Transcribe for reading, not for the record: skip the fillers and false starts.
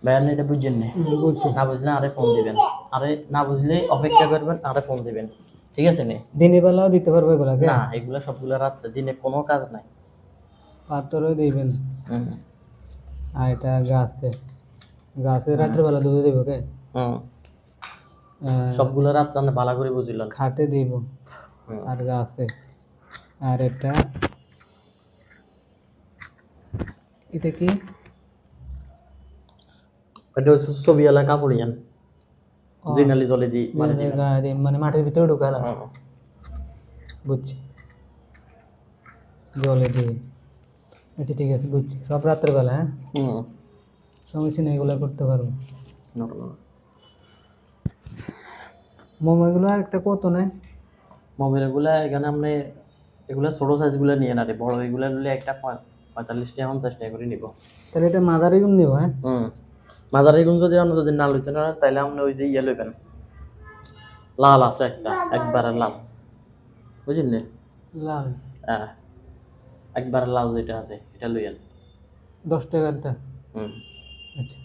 ভাইয়া এটা বুঝছেন না? বুঝছি। না বুঝলে আরে ফোন দিবেন, আরে না বুঝলে অপেক্ষা করবেন, আরে ফোন দিবেন, ঠিক আছে নে? দিনের বেলাও দিতে পারবো এগুলাকে? না, এগুলা সবগুলা রাত্রে, দিনে কোনো কাজ নাই। পাথরও দিবেন। হুম আর এটা গাছে, গাছে হুম রাত্রেবেলা দুধ দিব কে? হুম আর সবগুলা রাত্রে আপনি ভালো করে বুঝলেন। খাটে দিব। হুম আর গাছে, আর এটা, এটা কি? এটা হচ্ছে ছবি এলা কাপড়িয়ান, ও, জিনালি জলে দি মানে দিবেন। গায়ে দিয়ে মানে মাটির ভিতরে ঢুকালাম। হুম বুঝছি, জলে দিয়ে। আচ্ছা ঠিক আছে, বুঝছি। সব রাত্রেবেলা, হ্যাঁ? হুম সমস্যা নেই, এগুলো করতে পারবো। নরমাল। মোমোগুলো একটা কত নেয়? মোবাইল এগুলা এখানে আপনি এগুলা ছোট সাইজ গুলা নিয়ে না রে, বড় এগুলা নিলে একটা 45 টাকা 50 টাকা করে নিব। তাহলে এটা মাদারি গুণ নিব, হ্যাঁ? হুম মাঝারি গুণ যদি আপনি যদি না লইতে না তাহলে আপনি ওই যে ইয়ে লইবেন, লাল আছে একটা, একবারে লাল, বুঝলেন নি? লাল। হ্যাঁ, একবারে লাল যেটা আছে এটা লইয়েন। 10 টাকারটা? হুম আচ্ছা।